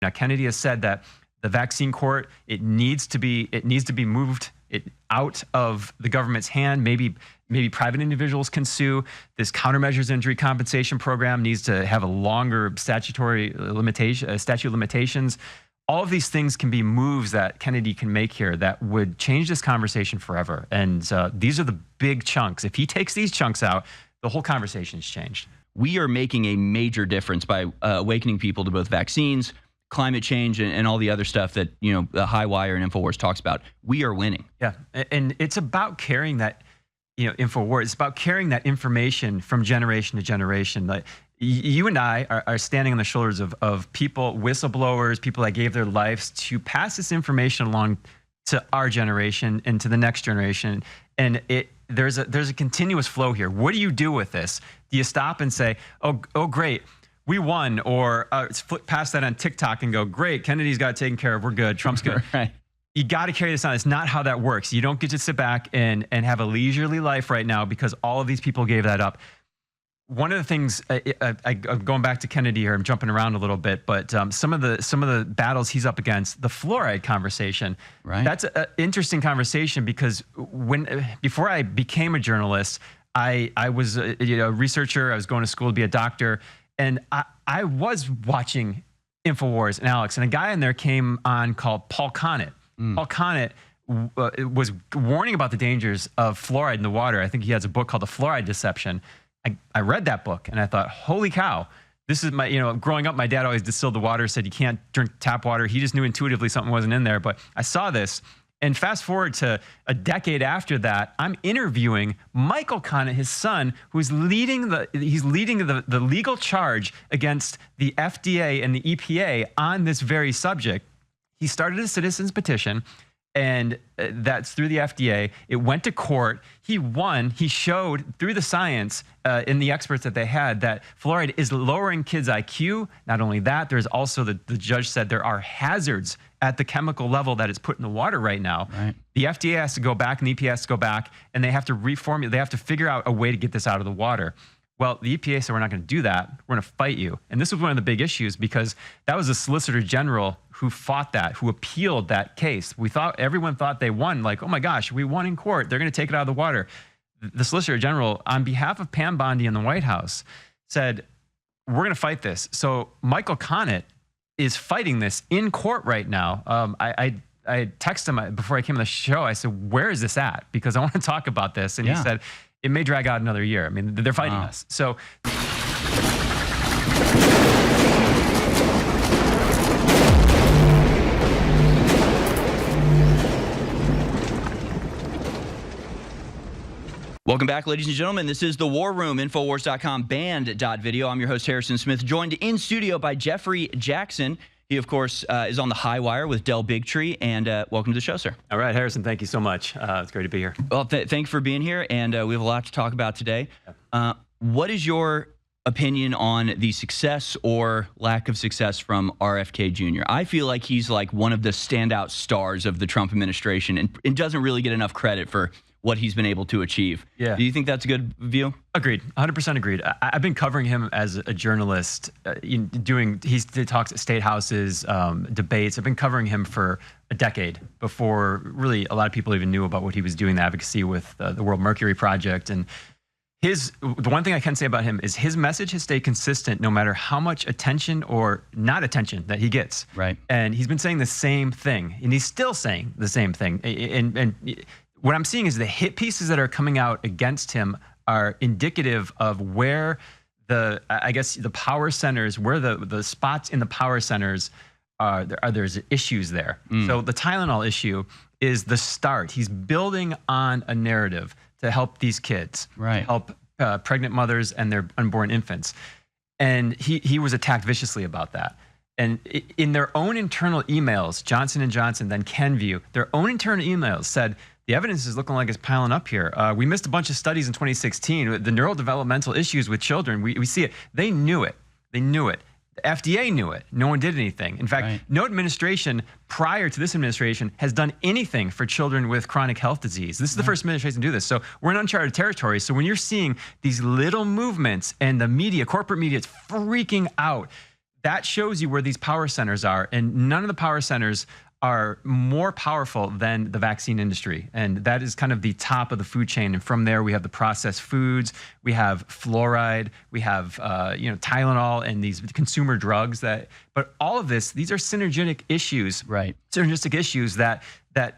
Now, Kennedy has said that the vaccine court, it needs to be moved out of the government's hand. Maybe private individuals can sue. This countermeasures injury compensation program needs to have a longer statute of limitations. All of these things can be moves that Kennedy can make here that would change this conversation forever. And these are the big chunks. If he takes these chunks out, the whole conversation has changed. We are making a major difference by awakening people to both vaccines, climate change, and all the other stuff that, you know, the High Wire and INFOWARS talks about. We are winning. Yeah, and it's about carrying that, you know, INFOWARS. It's about carrying that information from generation to generation. Like, you and I are standing on the shoulders of people, whistleblowers, people that gave their lives to pass this information along to our generation and to the next generation. And there's a continuous flow here. What do you do with this? Do you stop and say, oh great, we won, or flip past that on TikTok and go, great, Kennedy's got it taken care of, we're good, Trump's good. Right. You got to carry this on. It's not how that works. You don't get to sit back and have a leisurely life right now because all of these people gave that up. One of the things, I'm going back to Kennedy here, I'm jumping around a little bit, but some of the battles he's up against, the fluoride conversation, right? That's an interesting conversation because before I became a journalist, I was a researcher. I was going to school to be a doctor, and I was watching INFOWARS and Alex, and a guy in there came on called Paul Connett. Paul Connett was warning about the dangers of fluoride in the water. I think he has a book called The Fluoride Deception. I read that book and I thought, holy cow, this is my, growing up, my dad always distilled the water, said you can't drink tap water. He just knew intuitively something wasn't in there. But I saw this, and fast forward to a decade after that, I'm interviewing Michael Connett, his son, who's leading the legal charge against the FDA and the EPA on this very subject. He started a citizen's petition, and that's through the FDA. It went to court. He won. He showed through the science in the experts that they had that fluoride is lowering kids' IQ. Not only that, there's also the judge said there are hazards at the chemical level that it's put in the water right now. Right. The FDA has to go back and the EPA has to go back, and they have to reformulate. They have to figure out a way to get this out of the water. Well, the EPA said, we're not going to do that. We're going to fight you. And this was one of the big issues because that was the Solicitor General who fought that, who appealed that case. Everyone thought they won, like, oh my gosh, we won in court. They're going to take it out of the water. The Solicitor General, on behalf of Pam Bondi in the White House, said, we're going to fight this. So Michael Connett is fighting this in court right now. I texted him before I came on the show. I said, where is this at? Because I want to talk about this. And he said, it may drag out another year. I mean, they're fighting us. So. Welcome back, ladies and gentlemen. This is The War Room, Infowars.com, band.video. I'm your host, Harrison Smith, joined in studio by Jefferey Jaxen. He, of course, is on the High Wire with Del Bigtree, and welcome to the show, sir. All right, Harrison, thank you so much. It's great to be here. Well, thanks for being here, and we have a lot to talk about today. What is your opinion on the success or lack of success from RFK Jr.? I feel like he's like one of the standout stars of the Trump administration and doesn't really get enough credit for what he's been able to achieve. Yeah. Do you think that's a good view? Agreed. 100% agreed. I've been covering him as a journalist, he talks at state houses, debates. I've been covering him for a decade before really a lot of people even knew about what he was doing, the advocacy with the World Mercury Project. And the one thing I can say about him is his message has stayed consistent no matter how much attention or not attention that he gets. Right. And he's been saying the same thing, and he's still saying the same thing. And what I'm seeing is the hit pieces that are coming out against him are indicative of where the power centers, where the spots in the power centers there's issues there. So the Tylenol issue is the start. He's building on a narrative to help these kids, right? Help pregnant mothers and their unborn infants. And he was attacked viciously about that. And in their own internal emails, Johnson & Johnson, then Kenvue, their own internal emails said, the evidence is looking like it's piling up here. We missed a bunch of studies in 2016. The neurodevelopmental issues with children, we see it. They knew it. They knew it. The FDA knew it. No one did anything. In fact, no administration prior to this administration has done anything for children with chronic health disease. This is the first administration to do this. So we're in uncharted territory. So when you're seeing these little movements and the media, corporate media, it's freaking out, that shows you where these power centers are. And none of the power centers are more powerful than the vaccine industry. And that is kind of the top of the food chain. And from there, we have the processed foods, we have fluoride, we have Tylenol and these consumer drugs but all of these are synergistic issues, right? Synergistic issues that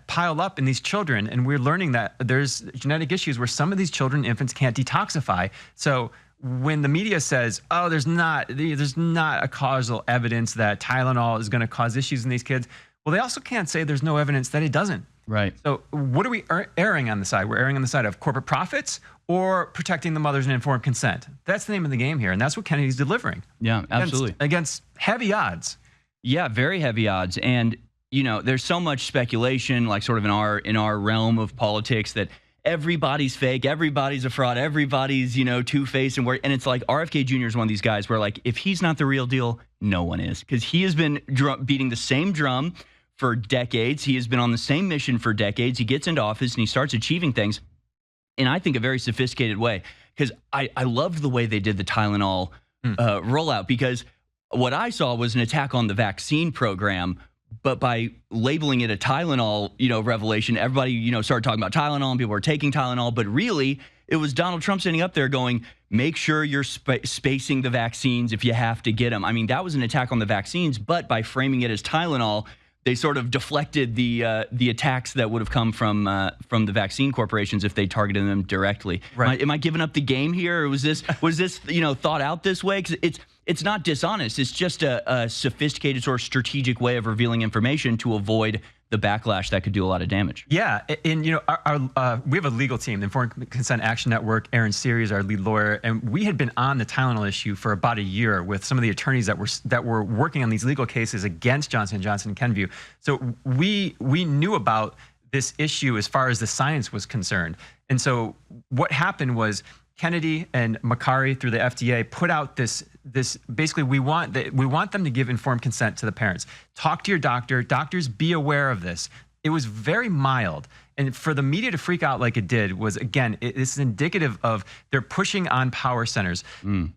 pile up in these children. And we're learning that there's genetic issues where some of these children, infants, can't detoxify. So when the media says, oh, there's not a causal evidence that Tylenol is going to cause issues in these kids, well, they also can't say there's no evidence that it doesn't. Right. So what are we erring on the side? We're erring on the side of corporate profits or protecting the mothers and informed consent. That's the name of the game here, and that's what Kennedy's delivering. Yeah, absolutely. Against heavy odds. Yeah, very heavy odds. And, there's so much speculation, like sort of in our realm of politics, that everybody's fake, everybody's a fraud, everybody's, two-faced. And it's like RFK Jr. is one of these guys where, like, if he's not the real deal, no one is. Because he has been beating the same drum for decades. He has been on the same mission for decades. He gets into office and he starts achieving things in, I think, a very sophisticated way. Because I loved the way they did the Tylenol rollout, because what I saw was an attack on the vaccine program, but by labeling it a Tylenol, revelation, everybody, started talking about Tylenol and people were taking Tylenol. But really, it was Donald Trump standing up there going, make sure you're spacing the vaccines if you have to get them. I mean, that was an attack on the vaccines, but by framing it as Tylenol, they sort of deflected the attacks that would have come from the vaccine corporations if they targeted them directly. Right. Am I giving up the game here, or was this thought out this way? Because it's not dishonest. It's just a sophisticated sort of strategic way of revealing information to avoid the backlash that could do a lot of damage. Yeah, and we have a legal team, the Informed Consent Action Network. Aaron Siri is our lead lawyer, and we had been on the Tylenol issue for about a year with some of the attorneys that were working on these legal cases against Johnson & Johnson and Kenvue. So we knew about this issue as far as the science was concerned. And so what happened was Kennedy and Makary through the FDA put out this basically we want them to give informed consent to the parents. Talk to your doctor. Doctors, be aware of this. It was very mild. And for the media to freak out like it did was, again, this is indicative of they're pushing on power centers.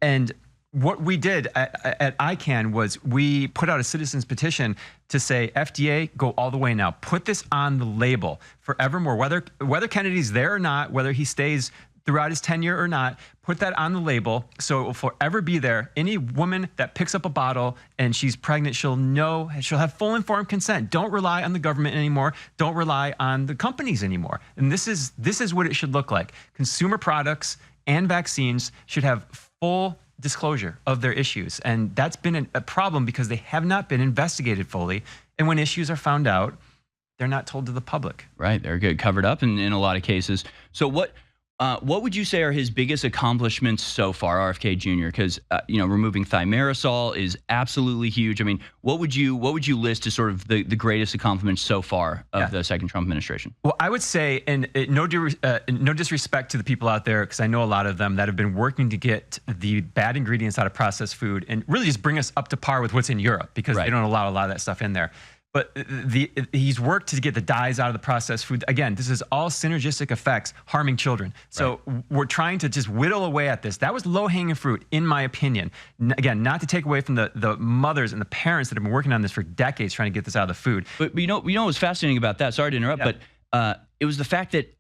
And what we did at ICANN was we put out a citizen's petition to say, FDA, go all the way now. Put this on the label forevermore, whether Kennedy's there or not, whether he stays throughout his tenure or not, put that on the label so it will forever be there. Any woman that picks up a bottle and she's pregnant, she'll have full informed consent. Don't rely on the government anymore. Don't rely on the companies anymore. And this is what it should look like. Consumer products and vaccines should have full disclosure of their issues. And that's been a problem because they have not been investigated fully. And when issues are found out, they're not told to the public. Right, they're good covered up in a lot of cases. So what would you say are his biggest accomplishments so far, RFK Jr.? Because removing thimerosal is absolutely huge. I mean, what would you list as sort of the greatest accomplishments so far of the second Trump administration? Well, I would say, and no disrespect to the people out there, because I know a lot of them that have been working to get the bad ingredients out of processed food and really just bring us up to par with what's in Europe, because they don't allow a lot of that stuff in there. But he's worked to get the dyes out of the processed food. Again, this is all synergistic effects harming children. So we're trying to just whittle away at this. That was low-hanging fruit, in my opinion. Again, not to take away from the mothers and the parents that have been working on this for decades trying to get this out of the food. But what was fascinating about that, sorry to interrupt, but it was the fact that,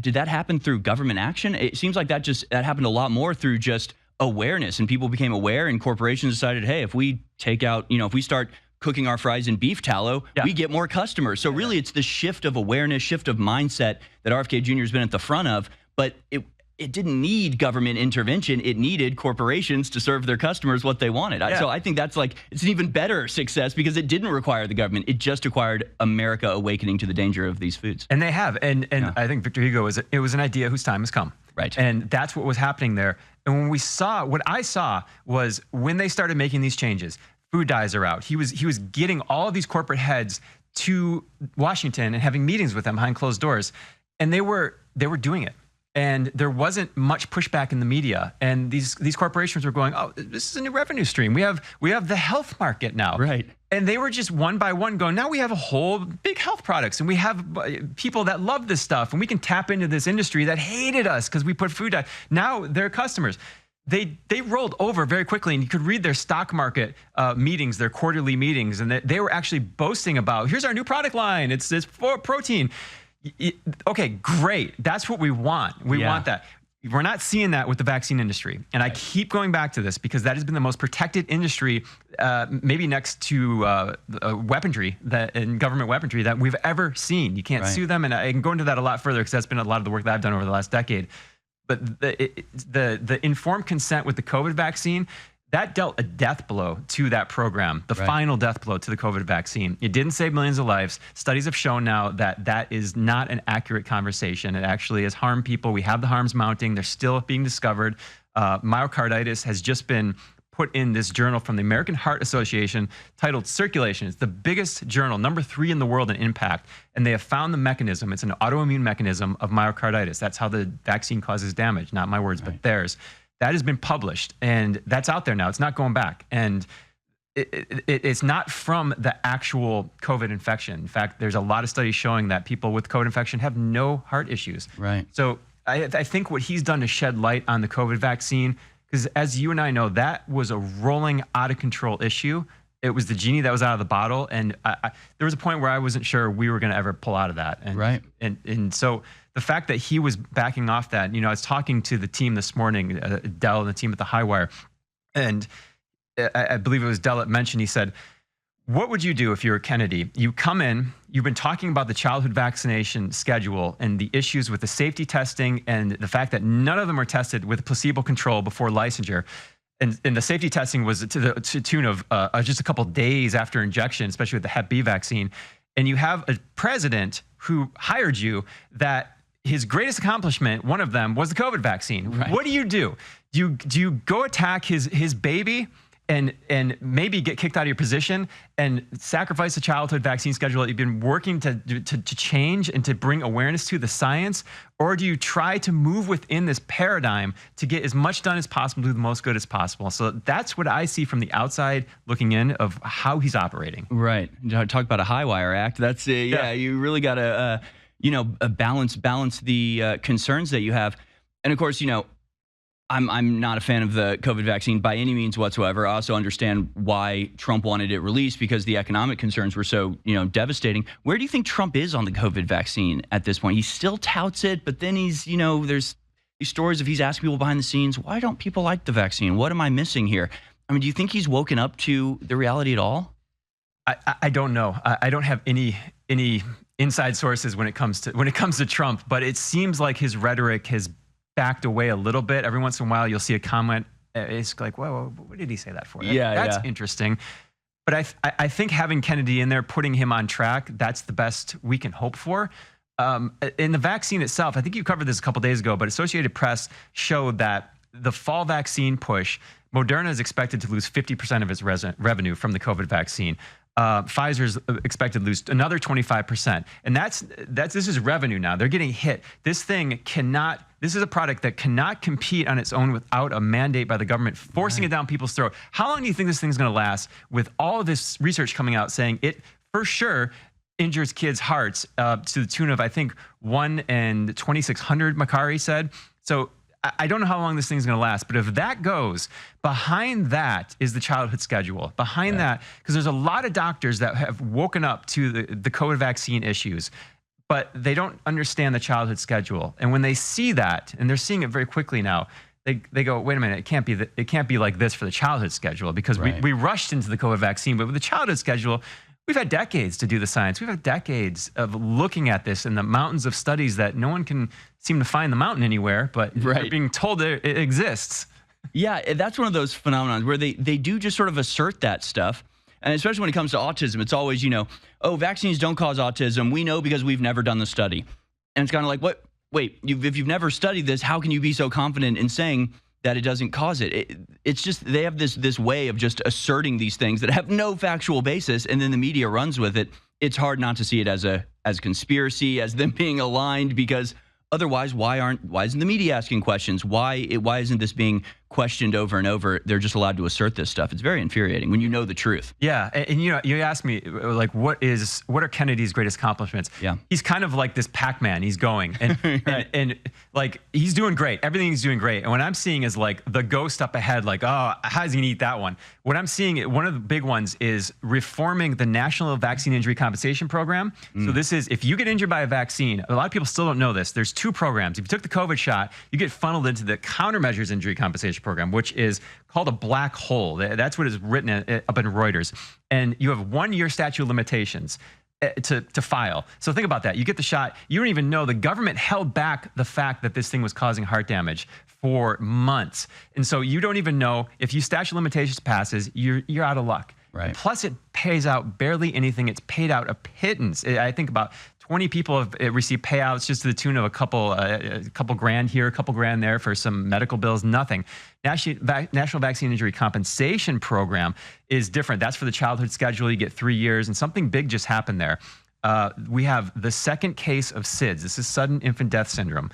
did that happen through government action? It seems like that happened a lot more through just awareness, and people became aware, and corporations decided, hey, if we take out, if we start cooking our fries in beef tallow, we get more customers. So really, it's the shift of awareness, shift of mindset that RFK Jr. has been at the front of. But it didn't need government intervention. It needed corporations to serve their customers what they wanted. So I think it's an even better success because it didn't require the government. It just required America awakening to the danger of these foods. And they have. And I think Victor Hugo it was an idea whose time has come. Right. And that's what was happening there. And what I saw was when they started making these changes, food dyes are out. He was getting all of these corporate heads to Washington and having meetings with them behind closed doors, and they were doing it. And there wasn't much pushback in the media. And these corporations were going, oh, this is a new revenue stream. We have the health market now. Right. And they were just one by one going, now we have a whole big health products, and we have people that love this stuff, and we can tap into this industry that hated us because we put food dye. Now they're customers. they rolled over very quickly, and you could read their stock market meetings, their quarterly meetings, and they were actually boasting about, here's our new product line. It's for protein. Okay, great. That's what we want. We want that. We're not seeing that with the vaccine industry. And I keep going back to this because that has been the most protected industry, maybe next to weaponry and government weaponry that we've ever seen. You can't sue them. And I can go into that a lot further because that's been a lot of the work that I've done over the last decade. But the informed consent with the COVID vaccine, that dealt a death blow to that program, the final death blow to the COVID vaccine. It didn't save millions of lives. Studies have shown now that that is not an accurate conversation. It actually has harmed people. We have the harms mounting. They're still being discovered. Myocarditis has just been put in this journal from the American Heart Association titled Circulation. It's the biggest journal, #3 in the world in impact. And they have found the mechanism. It's an autoimmune mechanism of myocarditis. That's how the vaccine causes damage. Not my words, but theirs. That has been published, and that's out there now. It's not going back. And it's not from the actual COVID infection. In fact, there's a lot of studies showing that people with COVID infection have no heart issues. Right. So I think what he's done to shed light on the COVID vaccine, because as you and I know, that was a rolling out of control issue. It was the genie that was out of the bottle. And there was a point where I wasn't sure we were going to ever pull out of that. And, and so the fact that he was backing off that, I was talking to the team this morning, Dell and the team at the Highwire, and I believe it was Dell that mentioned, he said, what would you do if you were Kennedy? You come in, you've been talking about the childhood vaccination schedule and the issues with the safety testing and the fact that none of them were tested with placebo control before licensure. And the safety testing was to the tune of just a couple days after injection, especially with the Hep B vaccine. And you have a president who hired you that his greatest accomplishment, one of them, was the COVID vaccine. Right. What do? Do you go attack his baby and maybe get kicked out of your position and sacrifice the childhood vaccine schedule that you've been working to change and to bring awareness to the science? Or do you try to move within this paradigm to get as much done as possible, do the most good as possible? So that's what I see from the outside looking in of how he's operating. Right. Talk about a high wire act. That's you really got to balance the concerns that you have. And of course, I'm not a fan of the COVID vaccine by any means whatsoever. I also understand why Trump wanted it released because the economic concerns were so, devastating. Where do you think Trump is on the COVID vaccine at this point? He still touts it, but then he's, there's these stories of he's asking people behind the scenes, why don't people like the vaccine? What am I missing here? I mean, do you think he's woken up to the reality at all? I don't know. I don't have any inside sources when it comes to Trump, but it seems like his rhetoric has backed away a little bit. Every once in a while, you'll see a comment. It's like, whoa, what did he say that for? That's interesting. But I think having Kennedy in there, putting him on track, that's the best we can hope for. In the vaccine itself, I think you covered this a couple days ago, but Associated Press showed that the fall vaccine push, Moderna is expected to lose 50% of its revenue from the COVID vaccine. Pfizer's expected to lose another 25%. And this is revenue now. They're getting hit. This is a product that cannot compete on its own without a mandate by the government forcing it down people's throat. How long do you think this thing's going to last with all of this research coming out saying it for sure injures kids' hearts to the tune of, I think, 1 in 2,600, Makari said. So I don't know how long this thing's going to last, but if that goes, behind that is the childhood schedule. Behind that, because there's a lot of doctors that have woken up to the COVID vaccine issues, but they don't understand the childhood schedule. And when they see that, and they're seeing it very quickly now, they go, wait a minute, it can't be like this for the childhood schedule, because we rushed into the COVID vaccine, but with the childhood schedule, we've had decades to do the science. We've had decades of looking at this and the mountains of studies that no one can seem to find the mountain anywhere, but they're being told that it exists. Yeah, that's one of those phenomena where they do just sort of assert that stuff. And especially when it comes to autism, it's always, oh, vaccines don't cause autism. We know because we've never done the study. And it's kind of like, what? Wait, if you've never studied this, how can you be so confident in saying that it doesn't cause it? It's just they have this way of just asserting these things that have no factual basis, and then the media runs with it. It's hard not to see it as a conspiracy, as them being aligned, because otherwise, why isn't the media asking questions? Why isn't this being questioned over and over. They're just allowed to assert this stuff. It's very infuriating when you know the truth. Yeah, and you know, you asked me like, what are Kennedy's greatest accomplishments? Yeah, he's kind of like this Pac-Man. He's going and, right. and like he's doing great. Everything he's doing great. And what I'm seeing is like the ghost up ahead. Like, oh, how's he gonna eat that one? What I'm seeing, one of the big ones is reforming the National Vaccine Injury Compensation Program. So this is if you get injured by a vaccine. A lot of people still don't know this. There's two programs. If you took the COVID shot, you get funneled into the Countermeasures Injury Compensation Program, which is called a black hole. That's what is written up in Reuters. And you have 1 year statute of limitations to file. So think about that. You get the shot. You don't even know. The government held back the fact that this thing was causing heart damage for months. And so you don't even know if you statute of limitations passes, you're out of luck. Right. Plus, it pays out barely anything. It's paid out a pittance. I think about 20 people have received payouts just to the tune of a couple grand here, a couple grand there for some medical bills, nothing. National Vaccine Injury Compensation Program is different. That's for the childhood schedule. You get 3 years, and something big just happened there. We have the second case of SIDS. This is sudden infant death syndrome.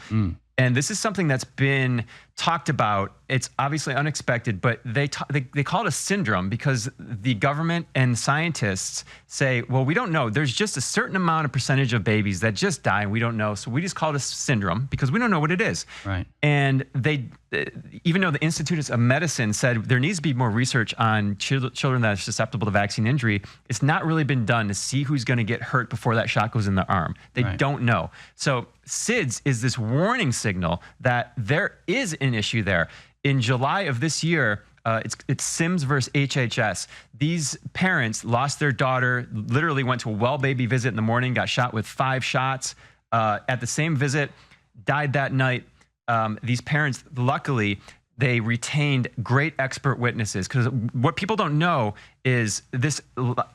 And this is something that's been talked about. It's obviously unexpected, but they call it a syndrome because the government and scientists say, well, we don't know. There's just a certain amount of percentage of babies that just die, and we don't know. So we just call it a syndrome because we don't know what it is. Right. And even though the Institute of Medicine said there needs to be more research on children that are susceptible to vaccine injury, it's not really been done to see who's going to get hurt before that shot goes in the arm. They don't know. So SIDS is this warning signal that there is an issue there. In July of this year, it's Sims versus HHS. These parents lost their daughter, literally went to a well baby visit in the morning, got shot with 5 shots. At the same visit, died that night. These parents, luckily, they retained great expert witnesses because what people don't know is this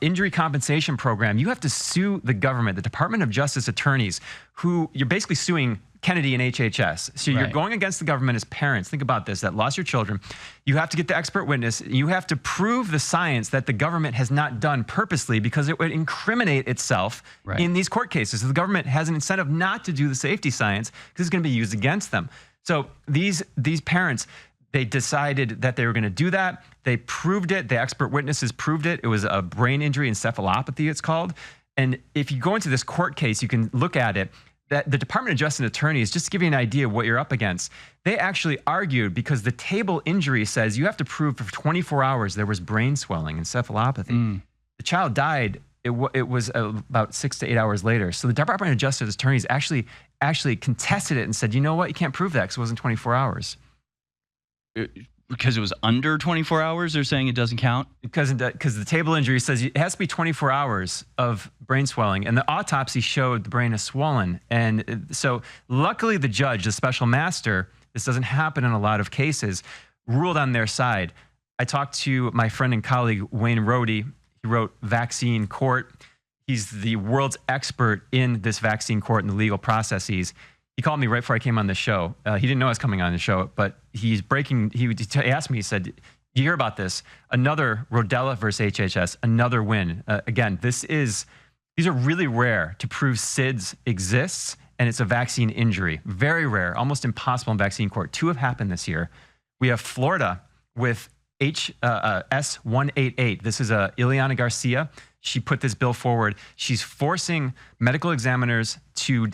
injury compensation program, you have to sue the government, the Department of Justice attorneys, who you're basically suing Kennedy and HHS. So you're going against the government as parents. Think about this, that lost your children. You have to get the expert witness. You have to prove the science that the government has not done purposely because it would incriminate itself in these court cases. So the government has an incentive not to do the safety science because it's going to be used against them. So these parents, they decided that they were going to do that. They proved it. The expert witnesses proved it. It was a brain injury encephalopathy, it's called. And if you go into this court case, you can look at it. That the Department of Justice attorneys, just to give you an idea of what you're up against, they actually argued because the table injury says you have to prove for 24 hours there was brain swelling, encephalopathy. The child died. It was about 6 to 8 hours later. So the Department of Justice attorneys actually contested it and said, you know what, you can't prove that because it wasn't 24 hours. Because it was under 24 hours, they're saying it doesn't count? Because the table injury says it has to be 24 hours of brain swelling, and the autopsy showed the brain is swollen. And so luckily the judge, the special master, this doesn't happen in a lot of cases, ruled on their side. I talked to my friend and colleague, Wayne Rohde. He wrote Vaccine Court. He's the world's expert in this vaccine court and the legal processes. He called me right before I came on the show. He didn't know I was coming on the show, but he asked me, he said, you hear about this? Another Rodella versus HHS, another win. Again, these are really rare to prove SIDS exists, and it's a vaccine injury. Very rare, almost impossible in vaccine court. 2 have happened this year. We have Florida with S188. This is Ileana Garcia. She put this bill forward. She's forcing medical examiners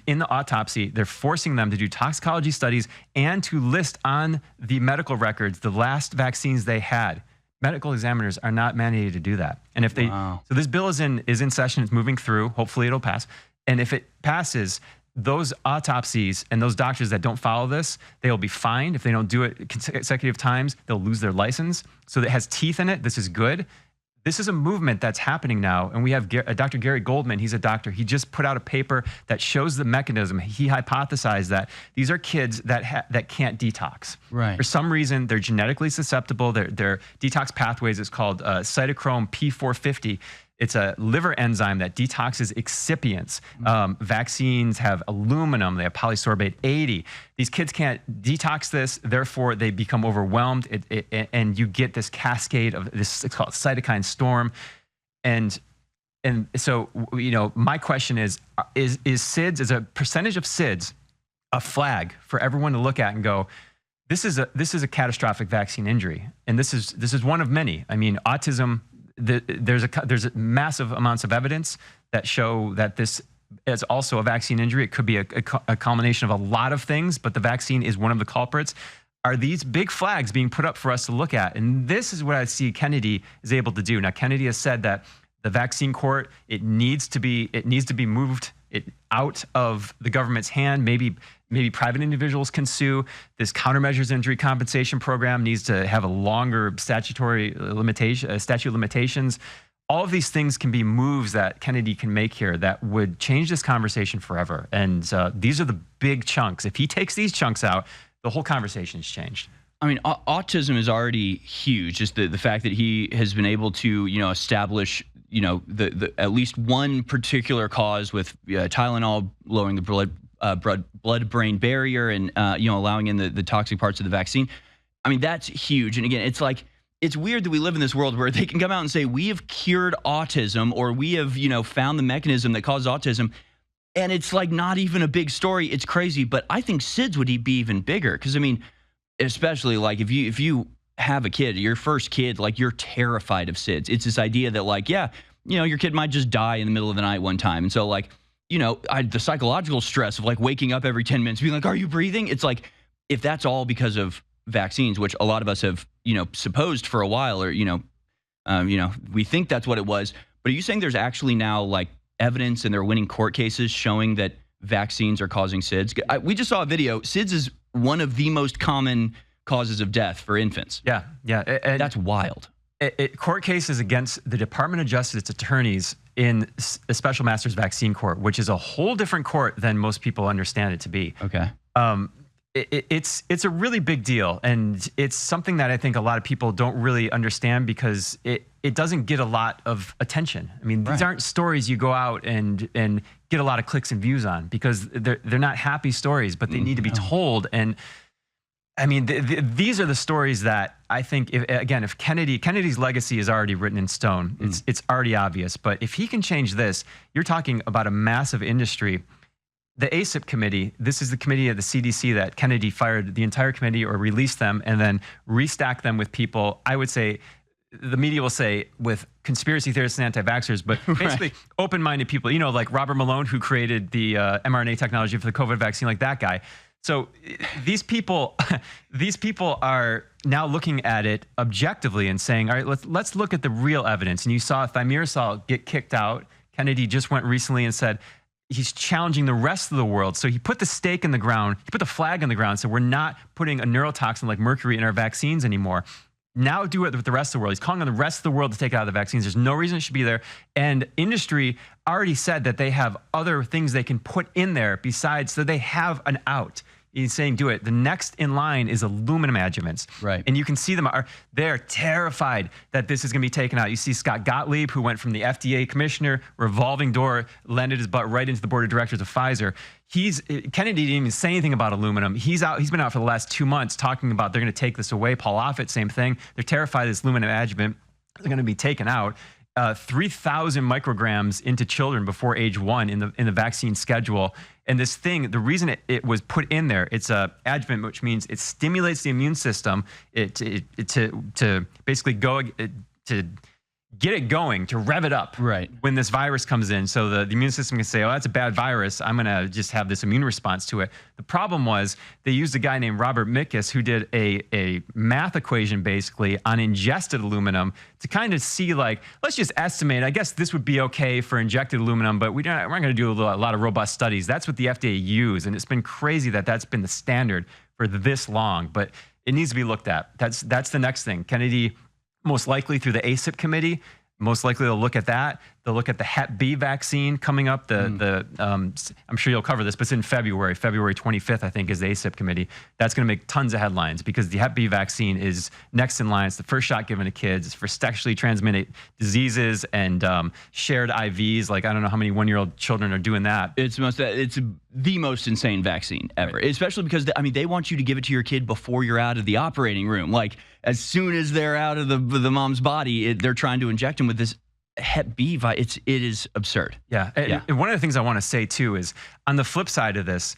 in the autopsy, they're forcing them to do toxicology studies and to list on the medical records the last vaccines they had. Medical examiners are not mandated to do that. And if so this bill is in session, it's moving through. Hopefully it'll pass. And if it passes, those autopsies and those doctors that don't follow this, they'll be fined. If they don't do it consecutive times, they'll lose their license. So it has teeth in it. This is good. This is a movement that's happening now, and we have Dr. Gary Goldman. He's a doctor. He just put out a paper that shows the mechanism. He hypothesized that these are kids that can't detox. Right. For some reason, they're genetically susceptible. Their detox pathways is called cytochrome P450. It's a liver enzyme that detoxes excipients. Vaccines have aluminum. They have polysorbate 80. These kids can't detox this. Therefore, they become overwhelmed. And you get this cascade of this, it's called cytokine storm. And so, my question is SIDS, is a percentage of SIDS a flag for everyone to look at and go, this is a catastrophic vaccine injury, and this is one of many. I mean, autism. There's massive amounts of evidence that show that this is also a vaccine injury. It could be a culmination of a lot of things, but the vaccine is one of the culprits. Are these big flags being put up for us to look at? And this is what I see Kennedy is able to do. Now, Kennedy has said that the vaccine court, it needs to be moved out of the government's hand. Maybe private individuals can sue. This countermeasures injury compensation program needs to have a longer statute of limitations. All of these things can be moves that Kennedy can make here that would change this conversation forever. And these are the big chunks. If he takes these chunks out, the whole conversation has changed. I mean, autism is already huge. Just the fact that he has been able to, establish, the at least one particular cause with Tylenol lowering the blood-brain barrier and, allowing in the toxic parts of the vaccine. I mean, that's huge. And again, it's like, it's weird that we live in this world where they can come out and say, we have cured autism, or we have, found the mechanism that causes autism. And it's like not even a big story. It's crazy. But I think SIDS would be even bigger. Because, I mean, especially like if you have a kid, your first kid, like you're terrified of SIDS. It's this idea that like, your kid might just die in the middle of the night one time. And so like, the psychological stress of like waking up every 10 minutes, being like, are you breathing? It's like, if that's all because of vaccines, which a lot of us have, supposed for a while, or, we think that's what it was. But are you saying there's actually now like evidence and they're winning court cases showing that vaccines are causing SIDS? We just saw a video. SIDS is one of the most common causes of death for infants. Yeah. And that's wild. Court cases against the Department of Justice attorneys in a special master's vaccine court, which is a whole different court than most people understand it to be. Okay. It's a really big deal, and it's something that I think a lot of people don't really understand because it doesn't get a lot of attention. I mean, these aren't stories you go out and get a lot of clicks and views on because they're not happy stories, but they need to be told. And I mean, these are the stories that I think, if Kennedy's legacy is already written in stone. It's already obvious. But if he can change this, you're talking about a massive industry. The ACIP committee, this is the committee of the CDC that Kennedy fired the entire committee or released them and then restacked them with people, I would say, the media will say, with conspiracy theorists and anti-vaxxers, but basically open-minded people, like Robert Malone, who created the mRNA technology for the COVID vaccine, like that guy. So these people are now looking at it objectively and saying, all right, let's look at the real evidence. And you saw thimerosal get kicked out. Kennedy just went recently and said he's challenging the rest of the world. So he put the stake in the ground, he put the flag in the ground, so we're not putting a neurotoxin like mercury in our vaccines anymore. Now do it with the rest of the world. He's calling on the rest of the world to take it out of the vaccines. There's no reason it should be there. And industry already said that they have other things they can put in there besides, so they have an out. He's saying, do it. The next in line is aluminum adjuvants. Right. And you can see them, they're terrified that this is going to be taken out. You see Scott Gottlieb, who went from the FDA commissioner, revolving door, landed his butt right into the board of directors of Pfizer. Kennedy didn't even say anything about aluminum. He's been out for the last 2 months talking about they're going to take this away. Paul Offit, same thing. They're terrified this aluminum adjuvant is going to be taken out. 3,000 micrograms into children before age 1 in the vaccine schedule. And this thing, the reason it was put in there, it's a adjuvant, which means it stimulates the immune system to basically to get it going, to rev it up when this virus comes in. So the immune system can say, oh, that's a bad virus. I'm going to just have this immune response to it. The problem was they used a guy named Robert Mickes who did a math equation basically on ingested aluminum to kind of see, like, let's just estimate. I guess this would be okay for injected aluminum, but we're not going to do a lot of robust studies. That's what the FDA used. And it's been crazy that that's been the standard for this long, but it needs to be looked at. That's the next thing. Kennedy, most likely through the ACIP committee, most likely they'll look at that. They'll look at the Hep B vaccine coming up. I'm sure you'll cover this, but it's in February 25th, I think, is the ACIP committee. That's going to make tons of headlines because the Hep B vaccine is next in line. It's the first shot given to kids. It's for sexually transmitted diseases and shared IVs. Like, I don't know how many 1-year-old children are doing that. It's the most insane vaccine ever, especially because they want you to give it to your kid before you're out of the operating room. Like, as soon as they're out of the mom's body, they're trying to inject them with this Hep B virus. It is absurd. Yeah. And one of the things I want to say too is, on the flip side of this,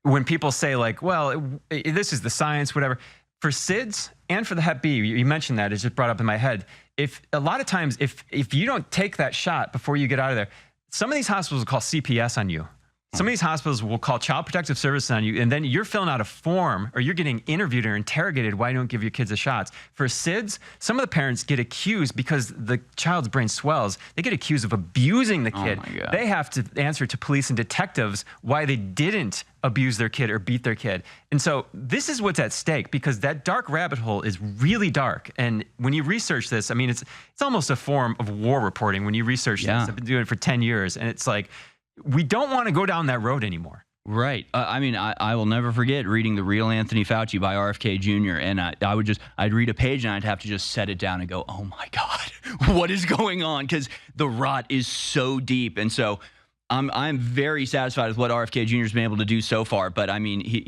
when people say like, well, this is the science, whatever, for SIDS and for the Hep B, you mentioned that, it just brought up in my head. If a lot of times, if you don't take that shot before you get out of there, some of these hospitals will call CPS on you. Some of these hospitals will call Child Protective Services on you, and then you're filling out a form or you're getting interviewed or interrogated why you don't give your kids the shots. For SIDS, some of the parents get accused because the child's brain swells. They get accused of abusing the kid. Oh my God. They have to answer to police and detectives why they didn't abuse their kid or beat their kid. And so this is what's at stake, because that dark rabbit hole is really dark. And when you research this, I mean, it's almost a form of war reporting when you research this. I've been doing it for 10 years, and it's like, we don't want to go down that road anymore. Right. I mean, I will never forget reading The Real Anthony Fauci by RFK Jr. And I'd read a page and I'd have to just set it down and go, oh my God, what is going on? Because the rot is so deep. And so I'm very satisfied with what RFK Jr. has been able to do so far. But I mean,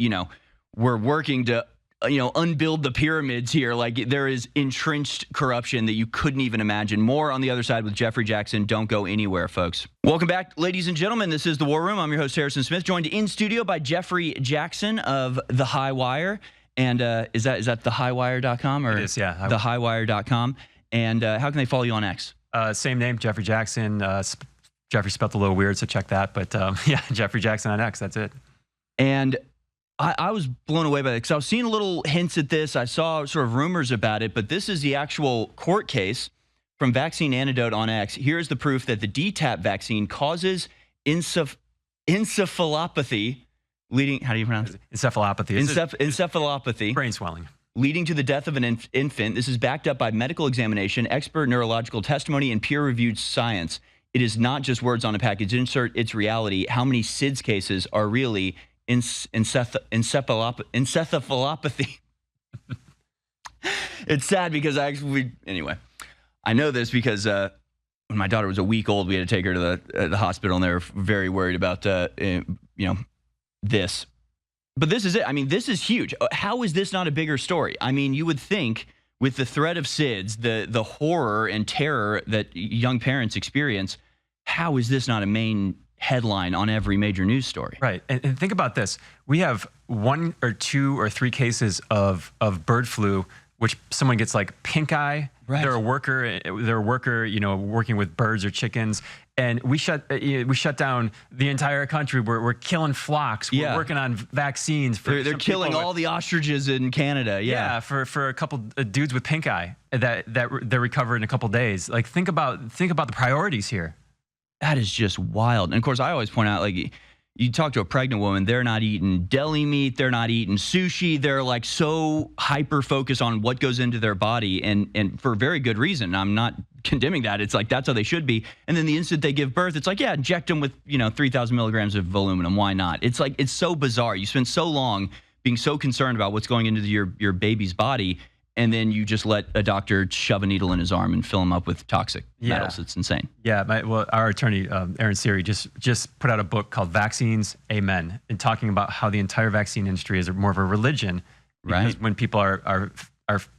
we're working to unbuild the pyramids here. Like, there is entrenched corruption that you couldn't even imagine. More on the other side with Jeffery Jaxen. Don't go anywhere, folks. Welcome back, ladies and gentlemen. This is The War Room. I'm your host, Harrison Smith, joined in studio by Jeffery Jaxen of The High Wire. And is that thehighwire.com? Or it is, yeah. Thehighwire.com. And how can they follow you on X? Same name, Jeffery Jaxen. Jeffrey spelled a little weird, so check that. But yeah, Jeffery Jaxen on X, that's it. And I was blown away by it because I was seeing little hints at this. I saw sort of rumors about it, but this is the actual court case from Vaccine Antidote on X. Here's the proof that the DTaP vaccine causes encephalopathy, leading, how do you pronounce it? Encephalopathy. Encephalopathy. Brain swelling. Leading to the death of an infant. This is backed up by medical examination, expert neurological testimony, and peer-reviewed science. It is not just words on a package insert, it's reality. How many SIDS cases are really encephalopathy? It's sad because anyway, I know this because when my daughter was a week old, we had to take her to the hospital, and they were very worried about this. But this is it. I mean, this is huge. How is this not a bigger story? I mean, you would think with the threat of SIDS, the horror and terror that young parents experience, how is this not a main headline on every major news story? Right. And think about this. We have 1 or 2 or 3 cases of bird flu, which someone gets like pink eye. Right. They're a worker, working with birds or chickens. And we shut down the entire country. We're killing flocks. We're working on vaccines. They're killing all the ostriches in Canada. Yeah, for a couple dudes with pink eye that they recover in a couple days. Like, think about the priorities here. That is just wild. And of course, I always point out, like, you talk to a pregnant woman, they're not eating deli meat, they're not eating sushi. They're like so hyper focused on what goes into their body, and for very good reason. I'm not condemning that. It's like, that's how they should be. And then the instant they give birth, it's like, yeah, inject them with 3,000 milligrams of aluminum. Why not? It's like, it's so bizarre. You spend so long being so concerned about what's going into your baby's body, and then you just let a doctor shove a needle in his arm and fill him up with toxic metals. It's insane. Yeah, our attorney, Aaron Siri, just put out a book called Vaccines, Amen, and talking about how the entire vaccine industry is more of a religion. Because when people are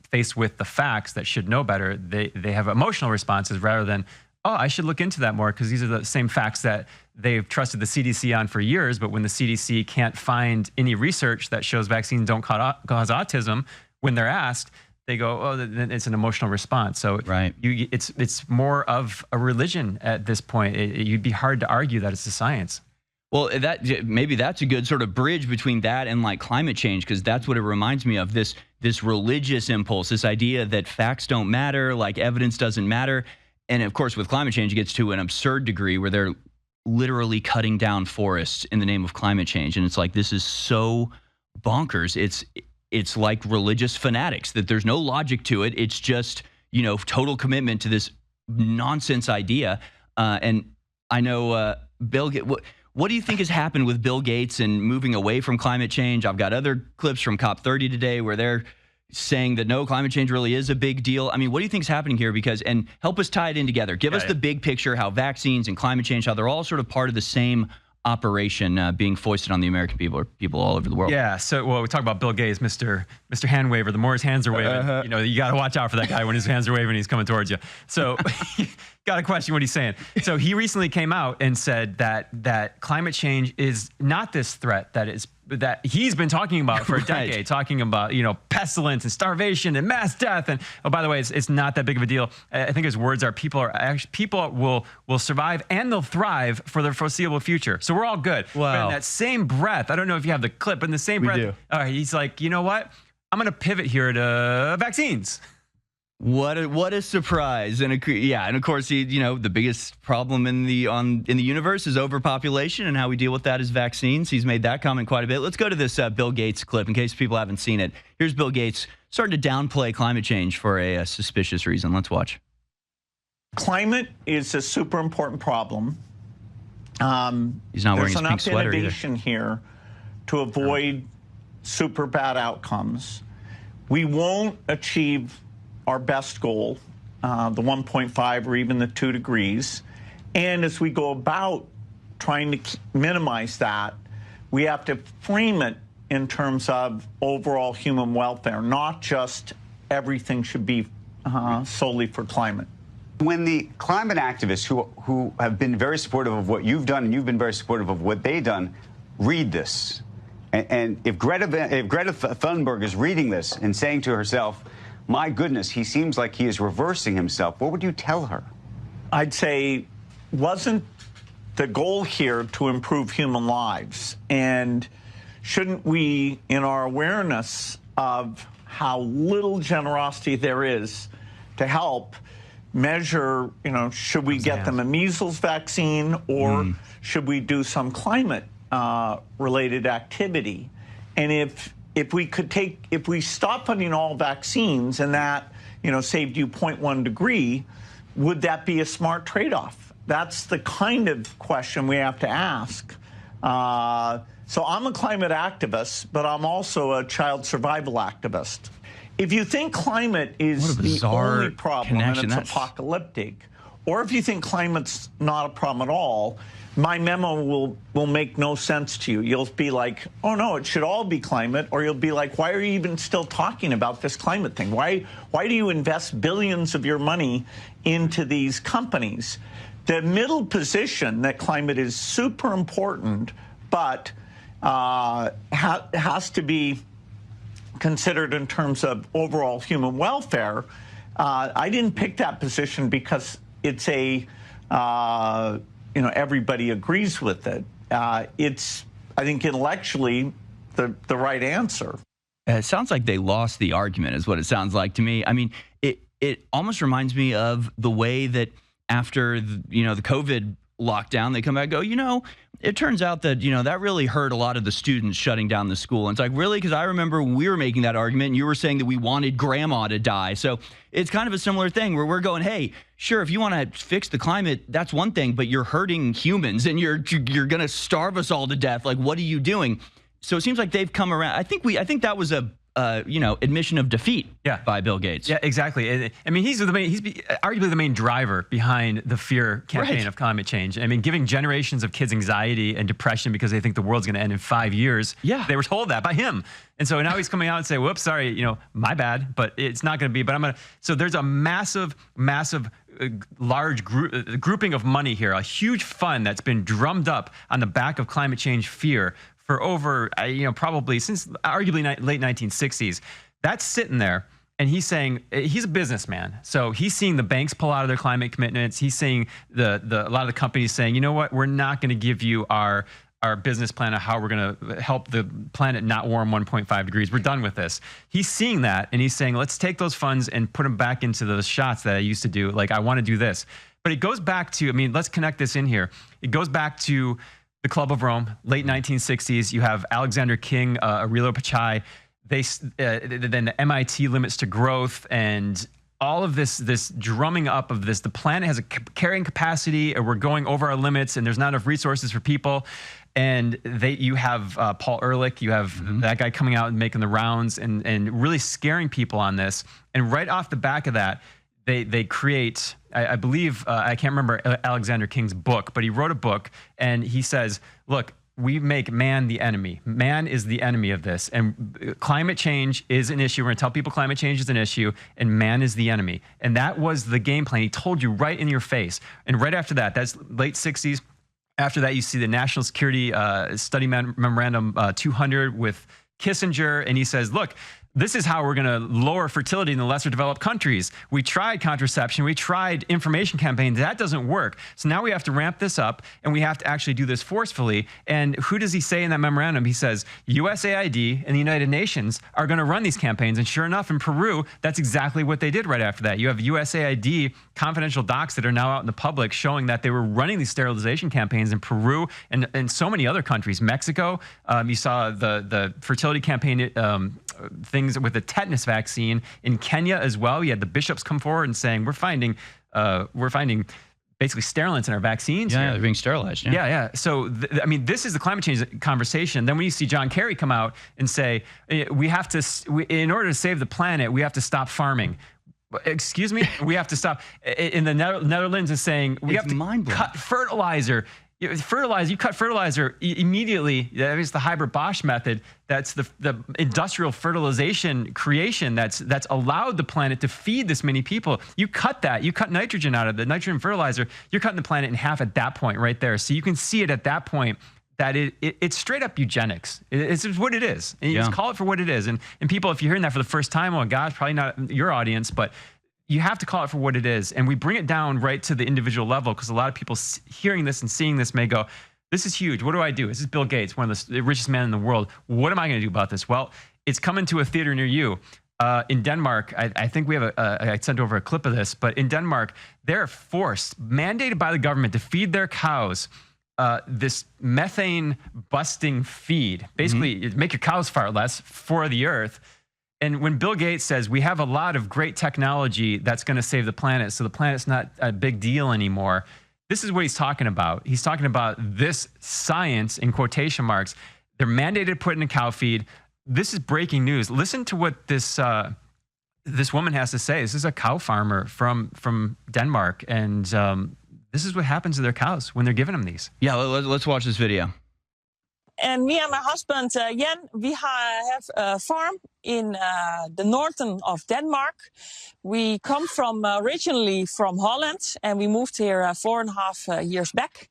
faced with the facts that should know better, they have emotional responses rather than, oh, I should look into that more, because these are the same facts that they've trusted the CDC on for years. But when the CDC can't find any research that shows vaccines don't cause autism, when they're asked, they go, oh, then it's an emotional response. So it's more of a religion at this point. You'd be hard to argue that it's a science. Well, maybe that's a good sort of bridge between that and like climate change, because that's what it reminds me of, this religious impulse, this idea that facts don't matter, like evidence doesn't matter. And of course, with climate change, it gets to an absurd degree where they're literally cutting down forests in the name of climate change. And it's like, this is so bonkers. It's like religious fanatics, that there's no logic to it. It's just, total commitment to this nonsense idea. And I know Bill Gates. What do you think has happened with Bill Gates and moving away from climate change? I've got other clips from COP30 today where they're saying that no, climate change really is a big deal. I mean, what do you think is happening here? And help us tie it in together. Give us the big picture, how vaccines and climate change, how they're all sort of part of the same operation being foisted on the American people or people all over the world. Yeah. So, we talk about Bill Gates, Mr. Hand Waver. The more his hands are waving, you got to watch out for that guy when his hands are waving, he's coming towards you. So got to question what he's saying. So he recently came out and said that climate change is not this threat that he's been talking about for a decade, talking about, pestilence and starvation and mass death. And oh, by the way, it's not that big of a deal. I think his words are people will survive and they'll thrive for the foreseeable future. So we're all good. Wow. But in that same breath, I don't know if you have the clip, but in the same breath, he's like, you know what? I'm going to pivot here to vaccines. What a surprise. And of course, the biggest problem in the universe is overpopulation, and how we deal with that is vaccines. He's made that comment quite a bit. Let's go to this Bill Gates clip in case people haven't seen it. Here's Bill Gates starting to downplay climate change for a suspicious reason. Let's watch. Climate is a super important problem. He's not wearing his pink sweater either. There's enough innovation here to avoid super bad outcomes. We won't achieve our best goal, the 1.5 or even the 2 degrees. And as we go about trying to minimize that, we have to frame it in terms of overall human welfare, not just everything should be solely for climate. When the climate activists who have been very supportive of what you've done and you've been very supportive of what they've done, read this. And if Greta Thunberg is reading this and saying to herself, my goodness, he seems like he is reversing himself, what would you tell her? I'd say, wasn't the goal here to improve human lives? And shouldn't we, in our awareness of how little generosity there is to help, measure, should we get them a measles vaccine, or should we do some climate related activity? And if we stop funding all vaccines and that, saved you 0.1 degree, would that be a smart trade-off? That's the kind of question we have to ask. So I'm a climate activist, but I'm also a child survival activist. If you think climate is the only problem and it's apocalyptic, or if you think climate's not a problem at all, my memo will make no sense to you. You'll be like, oh no, it should all be climate, or you'll be like, why are you even still talking about this climate thing? Why do you invest billions of your money into these companies? The middle position that climate is super important, but has to be considered in terms of overall human welfare. I didn't pick that position because it's everybody agrees with it. It's, I think, intellectually the right answer. It sounds like they lost the argument, is what it sounds like to me. I mean, it almost reminds me of the way that after the COVID lockdown, they come back and go, it turns out that, that really hurt a lot of the students shutting down the school. And it's like, really? Because I remember when we were making that argument and you were saying that we wanted grandma to die. So it's kind of a similar thing where we're going, hey, sure, if you want to fix the climate, that's one thing, but you're hurting humans and you're going to starve us all to death. Like, what are you doing? So it seems like they've come around. I think that was a admission of defeat by Bill Gates. Yeah, exactly. I mean, he's arguably the main driver behind the fear campaign of climate change. I mean, giving generations of kids anxiety and depression because they think the world's going to end in 5 years. Yeah. They were told that by him. And so now he's coming out and saying, whoops, sorry, my bad, but it's not going to be. But so there's a massive large grouping of money here, a huge fund that's been drummed up on the back of climate change fear for over, probably since arguably late 1960s. That's sitting there, and he's saying, he's a businessman. So he's seeing the banks pull out of their climate commitments. He's seeing a lot of the companies saying, you know what, we're not going to give you our business plan of how we're going to help the planet not warm 1.5 degrees. We're done with this. He's seeing that, and he's saying, let's take those funds and put them back into those shots that I used to do. Like, I want to do this. But it goes back to, let's connect this in here. It goes back to the Club of Rome, late 1960s. You have Alexander King, Aurelio Pachai. Then the MIT limits to growth and all of this drumming up of this. The planet has a carrying capacity, and we're going over our limits, and there's not enough resources for people. And you have Paul Ehrlich, you have that guy coming out and making the rounds and really scaring people on this. And right off the back of that, they create, I believe, I can't remember Alexander King's book, but he wrote a book, and he says, look, we make man the enemy. Man is the enemy of this. And climate change is an issue. We're going to tell people climate change is an issue, and man is the enemy. And that was the game plan. He told you right in your face. And right after that, that's late 60s. After that, you see the National Security Study Memorandum 200 with Kissinger, and he says, look, this is how we're going to lower fertility in the lesser developed countries. We tried contraception. We tried information campaigns. That doesn't work. So now we have to ramp this up, and we have to actually do this forcefully. And who does he say in that memorandum? He says USAID and the United Nations are going to run these campaigns. And sure enough, in Peru, that's exactly what they did right after that. You have USAID confidential docs that are now out in the public showing that they were running these sterilization campaigns in Peru and so many other countries. Mexico, you saw the fertility campaign things with the tetanus vaccine in Kenya as well. You had the bishops come forward and saying, we're finding basically sterilants in our vaccines. Yeah, they're being sterilized. Yeah. So, I mean, this is the climate change conversation. Then when you see John Kerry come out and say, we have to, in order to save the planet, we have to stop farming. Excuse me? We have to stop. In the Netherlands is saying, we have to cut fertilizer. You cut fertilizer immediately. That is the Haber-Bosch method. That's the industrial fertilization creation that's allowed the planet to feed this many people. You cut that. You cut nitrogen out of the nitrogen fertilizer. You're cutting the planet in half at that point right there. So you can see it at that point that it's straight up eugenics. It's what it is. And you just call it for what it is. And people, if you're hearing that for the first time, oh gosh, probably not your audience, but you have to call it for what it is. And we bring it down right to the individual level because a lot of people hearing this and seeing this may go, this is huge. What do I do? This is Bill Gates, one of the richest men in the world. What am I going to do about this? Well, it's coming to a theater near you. In Denmark, I think we have I sent over a clip of this, but in Denmark, they're mandated by the government to feed their cows this methane busting feed. Basically, make your cows fart less for the earth. And when Bill Gates says we have a lot of great technology that's going to save the planet, so the planet's not a big deal anymore, this is what he's talking about. He's talking about this science, in quotation marks. They're mandated to put in a cow feed. This is breaking news. Listen to what this woman has to say. This is a cow farmer from Denmark, and this is what happens to their cows when they're giving them these. Yeah, let's watch this video. And me and my husband, Jan, we have a farm in the northern of Denmark. We come from originally from Holland, and we moved here 4.5 years back.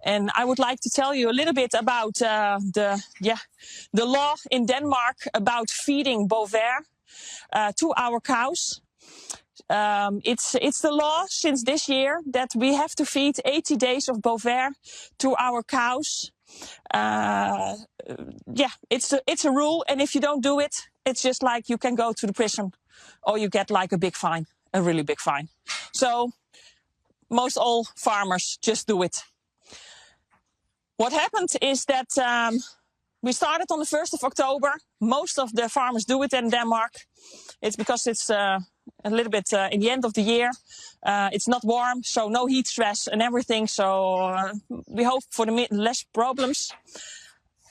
And I would like to tell you a little bit about the law in Denmark about feeding Bovaer to our cows. It's the law since this year that we have to feed 80 days of Bovaer to our cows. It's a rule, and if you don't do it, it's just like you can go to the prison or you get like a big fine, a really big fine. So most all farmers just do it. What happened is that we started on the 1st of October. Most of the farmers do it in Denmark. It's because it's a little bit in the end of the year. It's not warm, so no heat stress and everything. So we hope for less problems.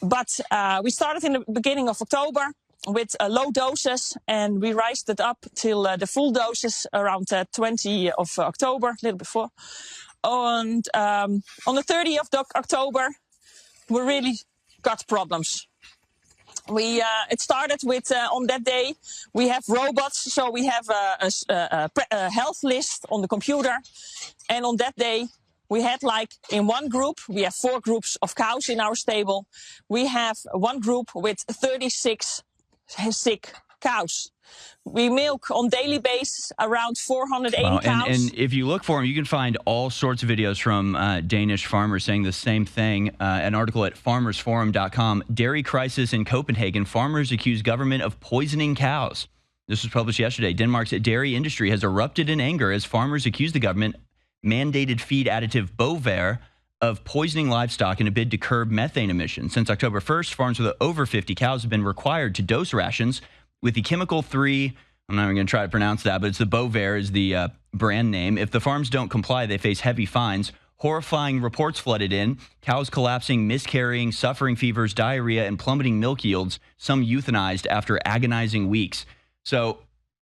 But we started in the beginning of October with low doses, and we raised it up till the full doses around 20 of October, a little before. And on the 30th of October, we really got problems. It started with, on that day, we have robots, so we have a health list on the computer. And on that day, we had like in one group, we have 4 groups of cows in our stable. We have one group with 36 sick cows. We milk on daily basis around 480 cows. And if you look for them, you can find all sorts of videos from Danish farmers saying the same thing. An article at farmersforum.com. Dairy crisis in Copenhagen. Farmers accuse government of poisoning cows. This was published yesterday. Denmark's dairy industry has erupted in anger as farmers accuse the government mandated feed additive Bovaer of poisoning livestock in a bid to curb methane emissions. Since October 1st, farms with over 50 cows have been required to dose rations with the chemical 3, I'm not even going to try to pronounce that, but it's the Bovaer is the brand name. If the farms don't comply, they face heavy fines. Horrifying reports flooded in. Cows collapsing, miscarrying, suffering fevers, diarrhea, and plummeting milk yields, some euthanized after agonizing weeks. So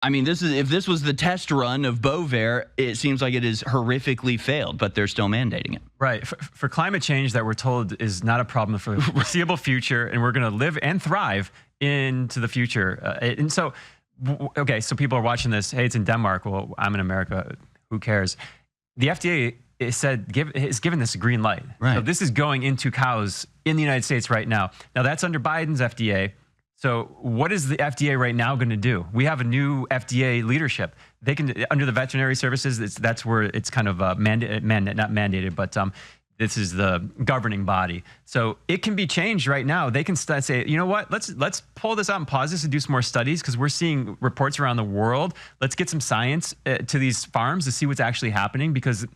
I mean, if this was the test run of Bovaer, it seems like it has horrifically failed, but they're still mandating it. Right. For climate change that we're told is not a problem for the foreseeable future, and we're going to live and thrive into the future. And so, okay, so people are watching this. Hey, it's in Denmark. Well, I'm in America. Who cares? The FDA is given this green light. Right. So this is going into cows in the United States right now. Now, that's under Biden's FDA. So what is the FDA right now going to do? We have a new FDA leadership. They can, under the veterinary services, that's where it's kind of not mandated, but this is the governing body. So it can be changed right now. They can say, you know what, let's pull this out and pause this and do some more studies, because we're seeing reports around the world. Let's get some science to these farms to see what's actually happening, because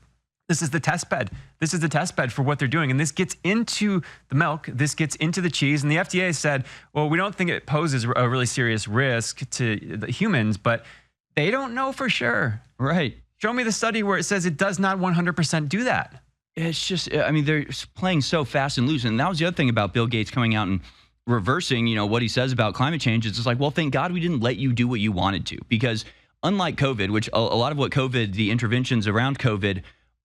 this is the test bed. This is the test bed for what they're doing. And this gets into the milk. This gets into the cheese. And the FDA said, well, we don't think it poses a really serious risk to the humans, but they don't know for sure. Right. Show me the study where it says it does not 100% do that. It's just, I mean, they're playing so fast and loose. And that was the other thing about Bill Gates coming out and reversing, what he says about climate change. It's just like, well, thank God we didn't let you do what you wanted to. Because unlike COVID, which a lot of what COVID, the interventions around COVID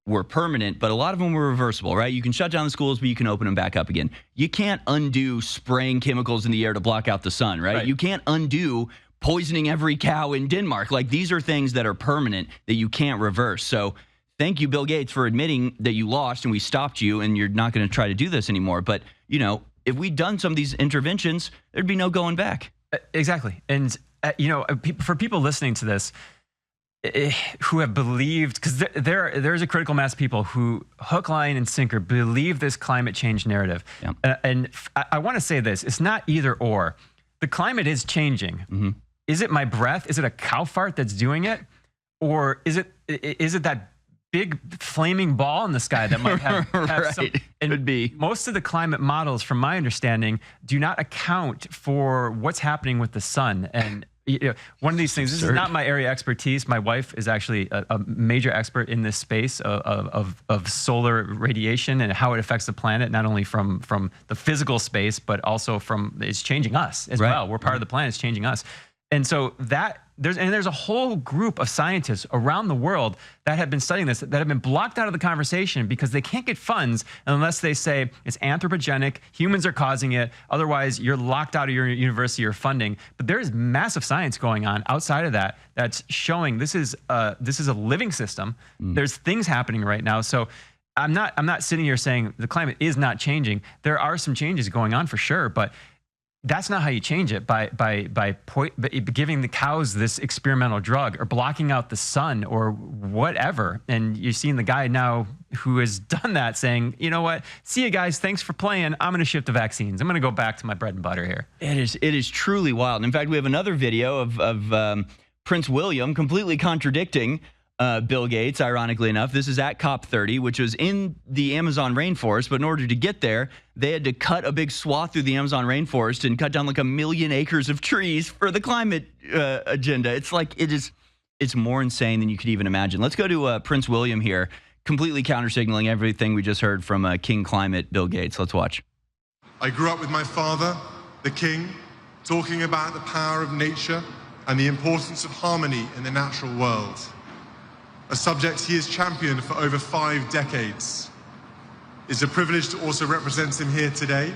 were permanent, but a lot of them were reversible, right? You can shut down the schools, but you can open them back up again. You can't undo spraying chemicals in the air to block out the sun, right? You can't undo poisoning every cow in Denmark. Like, these are things that are permanent that you can't reverse. So thank you, Bill Gates, for admitting that you lost and we stopped you and you're not going to try to do this anymore. But, if we'd done some of these interventions, there'd be no going back. Exactly. And, for people listening to this, who have believed, because there's a critical mass of people who hook, line, and sinker believe this climate change narrative. Yep. And I want to say this, it's not either or. The climate is changing. Mm-hmm. Is it my breath? Is it a cow fart that's doing it? Or is it that big flaming ball in the sky that might have right. some, and could be. Most of the climate models, from my understanding, do not account for what's happening with the sun. And one of these things, this is not my area of expertise. My wife is actually a major expert in this space of solar radiation and how it affects the planet, not only from the physical space, but also it's changing us as well. We're part of the planet, it's changing us. And so there's a whole group of scientists around the world that have been studying this, that have been blocked out of the conversation because they can't get funds unless they say it's anthropogenic, humans are causing it, otherwise you're locked out of your university or funding. But there is massive science going on outside of that that's showing this is a living system. There's things happening right now. So I'm not sitting here saying the climate is not changing. There are some changes going on for sure, but that's not how you change it, by giving the cows this experimental drug or blocking out the sun or whatever. And you're seeing the guy now who has done that saying, you know what, see you guys, thanks for playing. I'm going to shift to vaccines. I'm going to go back to my bread and butter here. It is truly wild. And in fact, we have another video of Prince William completely contradicting Bill Gates, ironically enough. This is at COP30, which was in the Amazon rainforest. But in order to get there, they had to cut a big swath through the Amazon rainforest and cut down like 1 million acres of trees for the climate agenda. It's like it's more insane than you could even imagine. Let's go to Prince William here, completely counter-signaling everything we just heard from King Climate Bill Gates. Let's watch. I grew up with my father, the king, talking about the power of nature and the importance of harmony in the natural world, a subject he has championed for over 5 decades. It's a privilege to also represent him here today,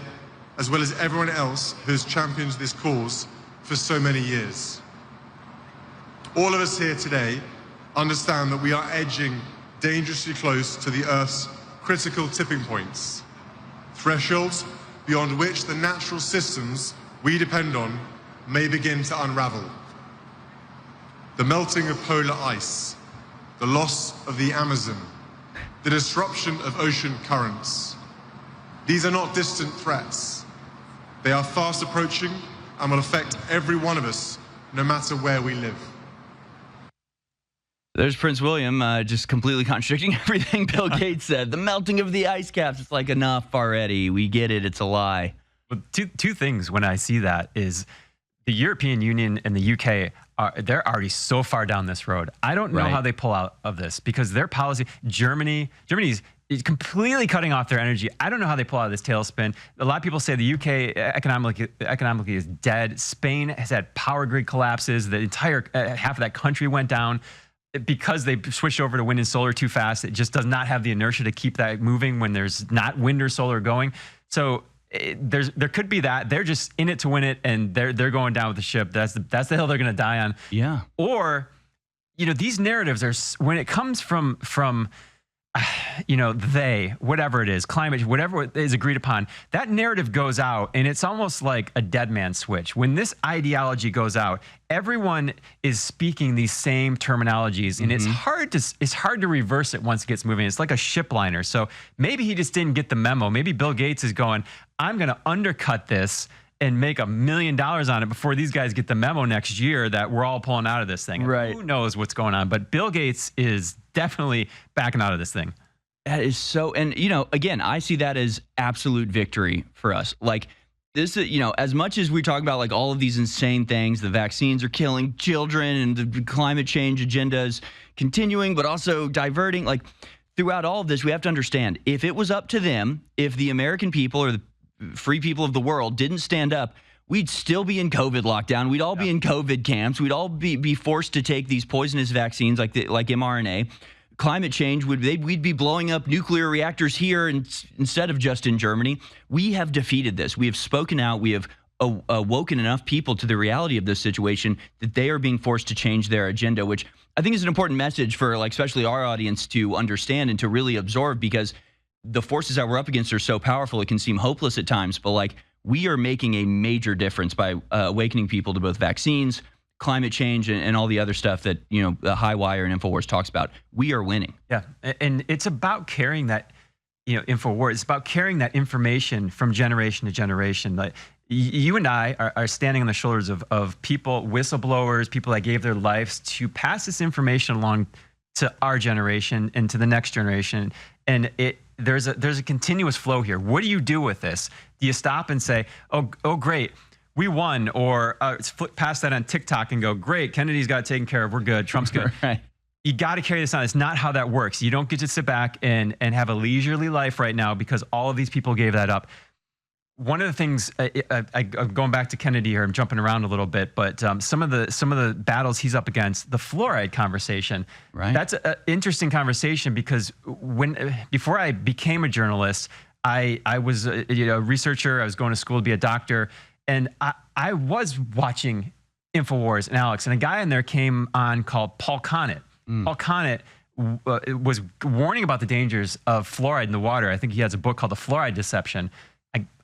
as well as everyone else who has championed this cause for so many years. All of us here today understand that we are edging dangerously close to the Earth's critical tipping points, thresholds beyond which the natural systems we depend on may begin to unravel. The melting of polar ice, the loss of the Amazon, the disruption of ocean currents. These are not distant threats. They are fast approaching and will affect every one of us, no matter where we live. There's Prince William just completely contradicting everything Bill Gates said. The melting of the ice caps, it's like, enough already. We get it. It's a lie. Well, two things when I see that is the European Union and the UK, they're already so far down this road. I don't know how they pull out of this, because their policy, Germany's completely cutting off their energy. I don't know how they pull out of this tailspin. A lot of people say the UK economically is dead. Spain has had power grid collapses. The entire half of that country went down because they switched over to wind and solar too fast. It just does not have the inertia to keep that moving when there's not wind or solar going. So there could be that. They're just in it to win it, and they're going down with the ship. That's the hill they're going to die on. Yeah. Or, these narratives are, when it comes from whatever it is, climate, whatever is agreed upon, that narrative goes out, and it's almost like a dead man switch. When this ideology goes out, everyone is speaking these same terminologies, and it's hard to reverse it once it gets moving. It's like a ship liner. So maybe he just didn't get the memo. Maybe Bill Gates is going, I'm going to undercut this and make $1 million on it before these guys get the memo next year that we're all pulling out of this thing. Right. Who knows what's going on? But Bill Gates is definitely backing out of this thing. That is so, and again, I see that as absolute victory for us. Like this, as much as we talk about like all of these insane things, the vaccines are killing children and the climate change agenda is continuing, but also diverting. Like throughout all of this, we have to understand, if it was up to them, if the American people or the free people of the world didn't stand up, we'd still be in COVID lockdown. We'd all be in COVID camps. We'd all be forced to take these poisonous vaccines like mRNA. Climate change, we'd be blowing up nuclear reactors here instead of just in Germany. We have defeated this. We have spoken out. We have awoken enough people to the reality of this situation that they are being forced to change their agenda, which I think is an important message for especially our audience to understand and to really absorb, because the forces that we're up against are so powerful it can seem hopeless at times, but we are making a major difference by awakening people to both vaccines, climate change, and all the other stuff that the High Wire and INFOWARS talks about. We are winning. Yeah, and it's about carrying that, INFOWARS. It's about carrying that information from generation to generation. Like you and I are standing on the shoulders of people, whistleblowers, people that gave their lives to pass this information along to our generation and to the next generation. And there's a continuous flow here. What do you do with this? Do you stop and say, oh great, we won, or flip past that on TikTok and go, great, Kennedy's got it taken care of, we're good, Trump's good. Right. You got to carry this on. It's not how that works. You don't get to sit back and have a leisurely life right now because all of these people gave that up. One of the things, I'm going back to Kennedy here, I'm jumping around a little bit, but some of the battles he's up against, the fluoride conversation, right? That's an interesting conversation because before I became a journalist, I was a researcher. I was going to school to be a doctor, and I was watching INFOWARS and Alex, and a guy in there came on called Paul Connett. Paul Connett was warning about the dangers of fluoride in the water. I think he has a book called The Fluoride Deception.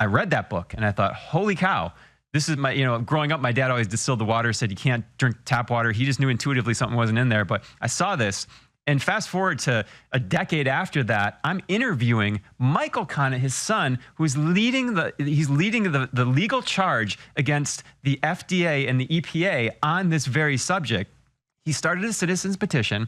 I read that book and I thought, holy cow, this is my, growing up, my dad always distilled the water, said you can't drink tap water. He just knew intuitively something wasn't in there. But I saw this, and fast forward to a decade after that, I'm interviewing Michael Connett, his son, who's leading the legal charge against the FDA and the EPA on this very subject. He started a citizen's petition,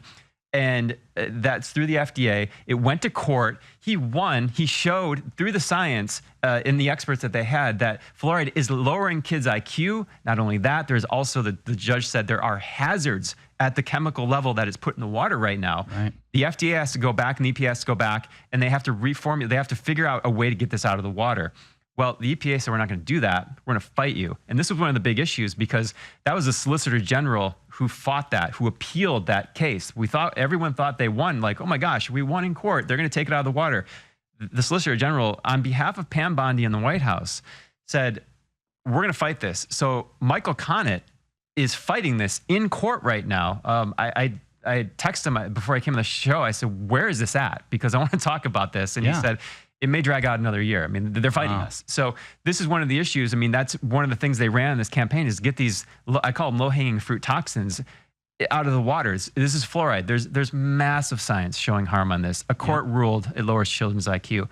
and that's through the FDA. It went to court. He won. He showed through the science in the experts that they had that fluoride is lowering kids' IQ. Not only that, there's also the judge said there are hazards at the chemical level that is put in the water right now. Right. The FDA has to go back and the EPA has to go back, and they have to reformulate. They have to figure out a way to get this out of the water. Well, the EPA said, we're not going to do that. We're going to fight you. And this was one of the big issues because that was the Solicitor General who fought that, who appealed that case. Everyone thought they won. Like, oh my gosh, we won in court. They're going to take it out of the water. The Solicitor General, on behalf of Pam Bondi in the White House, said, we're going to fight this. So Michael Connett is fighting this in court right now. I texted him before I came on the show. I said, where is this at? Because I want to talk about this. And he said, it may drag out another year. I mean, they're fighting us. So this is one of the issues. I mean, that's one of the things they ran in this campaign is get these, I call them low-hanging fruit toxins out of the waters. This is fluoride. There's massive science showing harm on this. A court ruled it lowers children's IQ.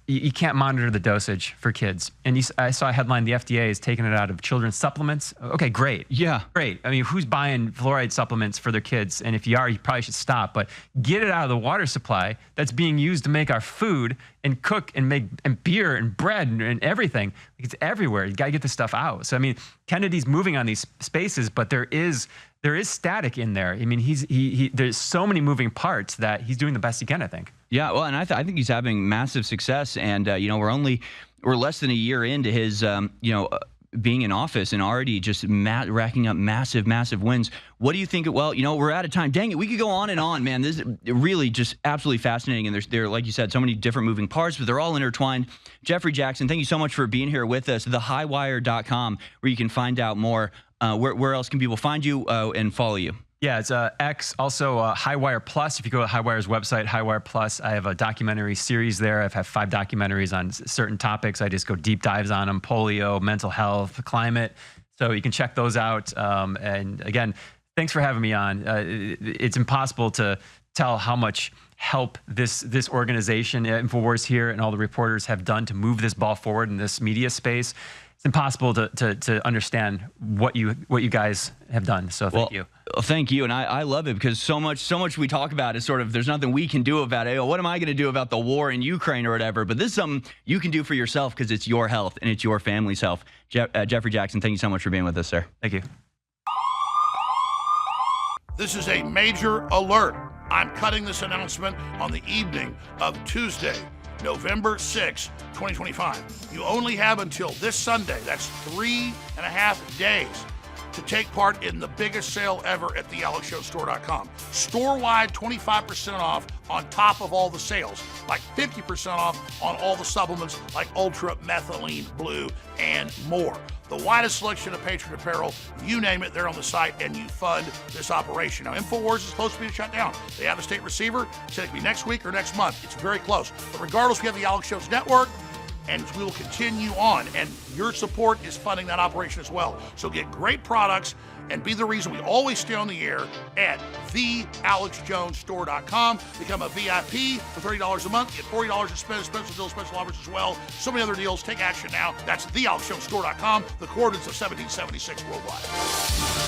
You can't monitor the dosage for kids. And I saw a headline, the FDA is taking it out of children's supplements. Okay, great. Yeah. Great. I mean, who's buying fluoride supplements for their kids? And if you are, you probably should stop. But get it out of the water supply that's being used to make our food and cook and make and beer and bread and everything. It's everywhere. You got to get this stuff out. So, I mean, Kennedy's moving on these spaces, but there is static in there. I mean, there's so many moving parts that he's doing the best he can, I think. Yeah, well, and I think he's having massive success, and we're less than a year into his being in office and already just racking up massive wins. What do you think? Well, we're out of time. Dang it, we could go on and on, man. This is really just absolutely fascinating, and there, like you said, so many different moving parts, but they're all intertwined. Jeffery Jaxen, thank you so much for being here with us. TheHighWire.com, where you can find out more. Where else can people find you and follow you? Yeah, it's X, also Highwire Plus. If you go to Highwire's website, Highwire Plus, I have a documentary series there. I've had 5 documentaries on certain topics. I just go deep dives on them: polio, mental health, climate. So you can check those out. And again, thanks for having me on. It's impossible to tell how much help this organization, INFOWARS here, and all the reporters have done to move this ball forward in this media space. It's impossible to understand what you guys have done. So thank you. Thank you, and I love it because so much we talk about is sort of there's nothing we can do about it. What am I going to do about the war in Ukraine or whatever? But this is something you can do for yourself because it's your health and it's your family's health. Jeffery Jaxen, thank you so much for being with us, sir. Thank you. This is a major alert. I'm cutting this announcement on the evening of Tuesday, November 6, 2025. You only have until this Sunday, that's 3.5 days, to take part in the biggest sale ever at thealexshowstore.com. Store-wide 25% off on top of all the sales, like 50% off on all the supplements like Ultra, Methylene, Blue, and more. The widest selection of Patriot apparel, you name it, they're on the site, and you fund this operation. Now, INFOWARS is supposed to be shut down. They have a state receiver, said it could be next week or next month. It's very close. But regardless, we have the Alex Jones Network, and we will continue on, and your support is funding that operation as well. So get great products and be the reason we always stay on the air at thealexjonesstore.com. Become a VIP for $30 a month. Get $40 to spend, special deals, special offers as well. So many other deals. Take action now. That's thealexjonesstore.com. The coordinates of 1776 worldwide.